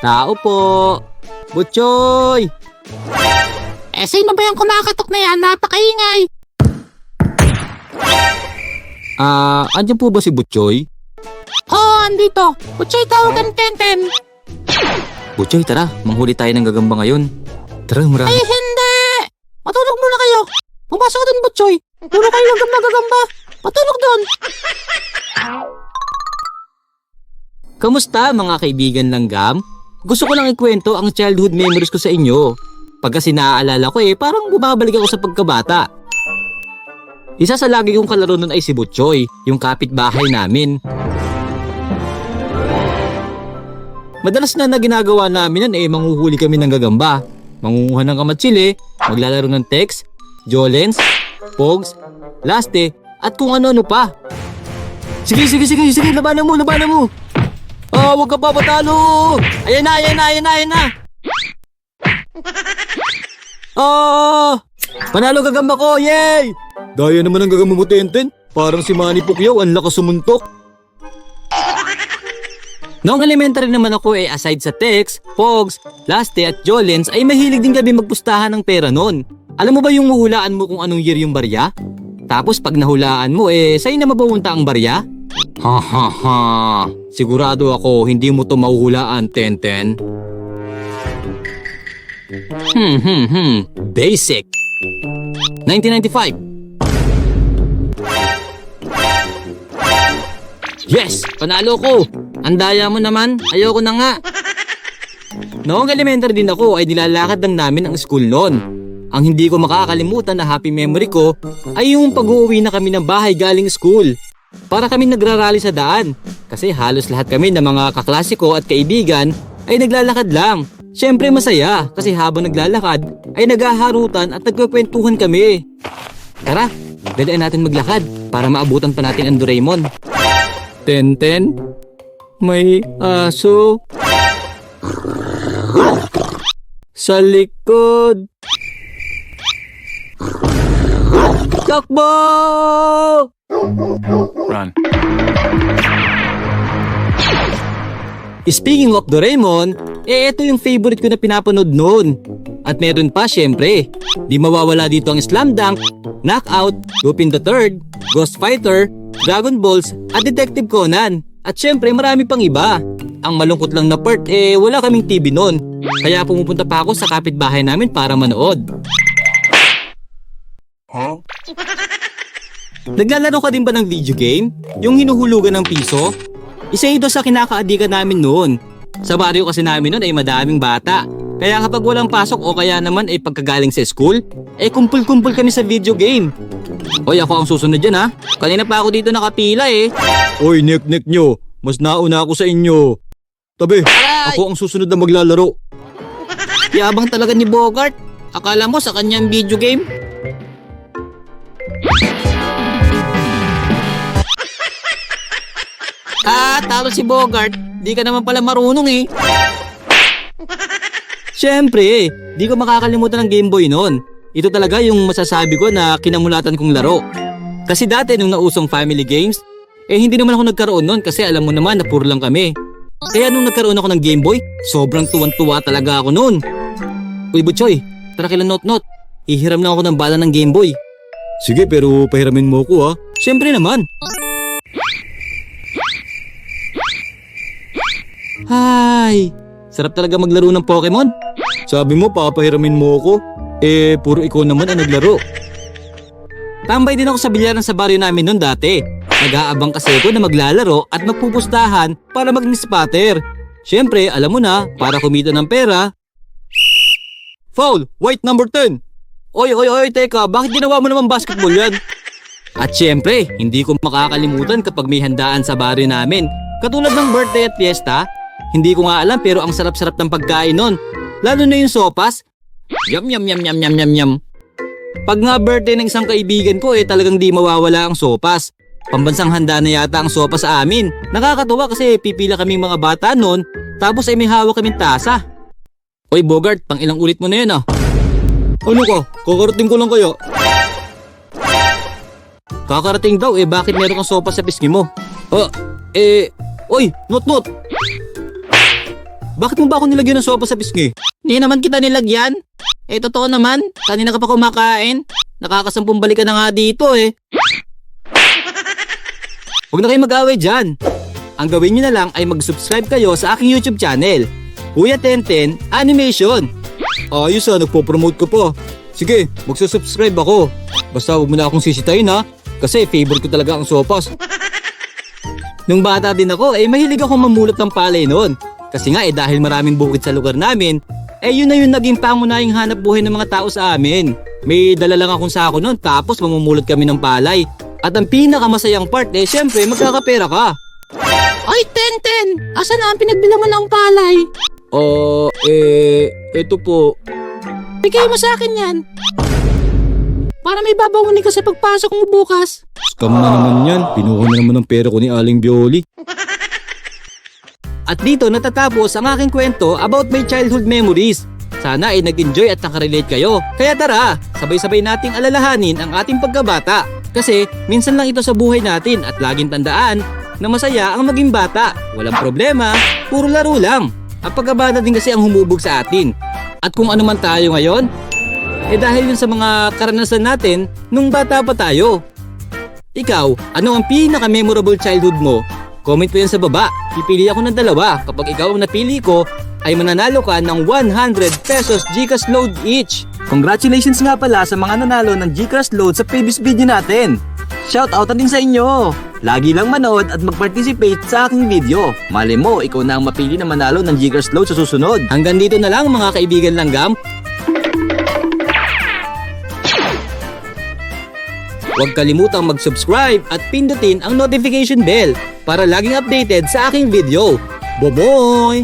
Tao po. Butchoy! Sino ba yung kumakatok na yan? Napakaingay. Andyan po ba si Butchoy? Oo, andito. Butchoy, tawagan Tenten. Butchoy, tara. Manghuli tayo ng gagamba ngayon. Tara, marami. Ay, hindi. Matulog muna kayo. Pumasok ka dun, Butchoy. Puro kayo gagamba. Matulog dun. Kamusta mga kaibigan langgam? Gusto ko lang ikwento ang childhood memories ko sa inyo. Pag kasi naaalala ko parang bumabalik ako sa pagkabata. Isa sa lagi kong kalaro nun ay si Butchoy, yung kapitbahay namin. Madalas na ginagawa namin nun manghuhuli kami ng gagamba. Mangunguha ng kamatsili, maglalaro ng text, jolens, pogs, laste, at kung ano-ano pa. Sige, labanan mo. Huwag ka papatalo! Ayan na! Panalo gagamba ko, yay! Daya naman ang gagamba mo, Tenten. Parang si Manny Pacquiao, ang lakas sumuntok. Noong elementary naman ako aside sa text, pogs, laste at jolens ay mahilig din kami magpustahan ng pera noon. Alam mo ba yung huhulaan mo kung anong year yung barya? Tapos pag nahulaan mo sa'yo na mabawunta ang barya? Ha. Sigurado ako hindi mo to mahuhulaan, Tenten. Basic. 1995. Yes! Panalo ko! Ang daya mo naman, ayoko na nga. Noong elementary din ako ay nilalakad lang namin ang school noon. Ang hindi ko makakalimutan na happy memory ko ay yung pag-uwi na kami ng bahay galing school. Para kami nagrarally sa daan kasi halos lahat kami ng mga kaklase ko at kaibigan ay naglalakad lang. Siyempre masaya kasi habang naglalakad ay naghaharutan at nagkukwentuhan kami. Tara, dalian natin maglakad para maabutan pa natin ang Doraemon. Tenten, may aso sa likod. Takbo! Run. Speaking of Doraemon, ito yung favorite ko na pinapanood noon. At meron pa syempre, di mawawala dito ang Slam Dunk, Knockout, Lupin the Third, Ghost Fighter, Dragon Balls at Detective Conan. At syempre marami pang iba. Ang malungkot lang na part wala kaming TV noon. Kaya pumupunta pa ako sa kapitbahay namin para manood. Huh? Naglalaro ka din ba ng video game? Yung hinuhulugan ng piso? Isa ito sa kinakaadikan namin noon. Sa baryo kasi namin noon ay madaming bata. Kaya kapag walang pasok o kaya naman pagkagaling sa school, kumpul-kumpul kami sa video game. Hoy, ako ang susunod dyan ha. Kanina pa ako dito nakapila Hoy, nek-nek nyo. Mas nauna ako sa inyo. Tabi, ako ang susunod na maglalaro. Yabang talaga ni Bogart. Akala mo sa kanyang video game? Talo si Bogart. Di ka naman pala marunong Siyempre, di ko makakalimutan ng Game Boy noon. Ito talaga yung masasabi ko na kinamulatan kong laro. Kasi dati nung nausong family games, hindi naman ako nagkaroon noon kasi alam mo naman na puro lang kami. Kaya nung nagkaroon ako ng Game Boy, sobrang tuwan-tuwa talaga ako noon. Uy Butchoy, tara kila Not-Not. Ihiram na ako ng bala ng Game Boy. Sige, pero pahiramin mo ko ha. Siyempre naman. Hay! Sarap talaga maglaro ng Pokemon. Sabi mo, papahiramin mo ako. Puro ikaw naman ang naglaro. Tambay din ako sa bilyaran sa baryo namin noon dati. Nag-aabang kasi ako na maglalaro at magpupustahan para maging spotter. Siyempre, alam mo na, para kumita ng pera. Foul! White number 10! Oy, teka, bakit ginawa mo naman basketball yan? At siyempre, hindi ko makakalimutan kapag may handaan sa baryo namin. Katulad ng birthday at fiesta, hindi ko nga alam pero ang sarap-sarap ng pagkain nun. Lalo na yung sopas. Yum. Pag nga birthday ng isang kaibigan ko talagang di mawawala ang sopas. Pambansang handa na yata ang sopas sa amin. Nakakatuwa kasi pipila kaming mga bata nun, tapos may hawak kaming tasa. Oy Bogart, pang ilang ulit mo na yan Ano ka? Kakarating ko lang kaya. Kakarating daw bakit meron kang sopas sa pisngi mo? Oy, Not. Bakit mo ba ako nilagyan ng sopa sa pisngi? Hindi naman kita nilagyan. Eh, totoo naman. Kanina ka pa kumakain. Nakakasampung balik ka na nga dito eh. Huwag na kayo mag-away dyan. Ang gawin nyo na lang ay mag-subscribe kayo sa aking YouTube channel, Kuya Tenten Animation. Ayos nagpo-promote ko pa. Sige, magsusubscribe ako. Basta huwag mo na akong sisitayin ha, kasi favorite ko talaga ang sopas. Nung bata din ako, mahilig ako mamulot ng palay noon. Kasi nga dahil maraming bukid sa lugar namin, yun na yung naging pangunahing hanap buhay ng mga tao sa amin. May dala lang akong sako noon, tapos mamumulot kami ng palay. At ang pinakamasayang part, syempre magkakapera ka. Ay, Tenten! Asan na ang pinagbilangan ng palay? Eto po. Bigay mo sa akin yan. Para may babangunin ka sa pagpasok mo bukas. Scam na naman yan. Pinuha na naman ng pera ko ni Aling Bioli. At dito natatapos ang aking kwento about my childhood memories. Sana nag-enjoy at nakarelate kayo. Kaya tara, sabay-sabay nating alalahanin ang ating pagkabata. Kasi minsan lang ito sa buhay natin at laging tandaan na masaya ang maging bata. Walang problema, puro laro lang. Ang pagkabata din kasi ang humubog sa atin. At kung ano man tayo ngayon, dahil yun sa mga karanasan natin nung bata pa tayo. Ikaw, ano ang pinaka-memorable childhood mo? Comment mo yan sa baba. Pipili ako ng dalawa. Kapag ikaw ang napili ko, ay mananalo ka ng 100 pesos GCash load each. Congratulations nga pala sa mga nanalo ng GCash load sa previous video natin. Shoutout din sa inyo! Lagi lang manood at mag-participate sa aking video. Malay mo, ikaw na ang mapili na manalo ng GCash load sa susunod. Hanggang dito na lang mga kaibigan langgam. Huwag kalimutang mag-subscribe at pindutin ang notification bell para laging updated sa aking video. Boboy!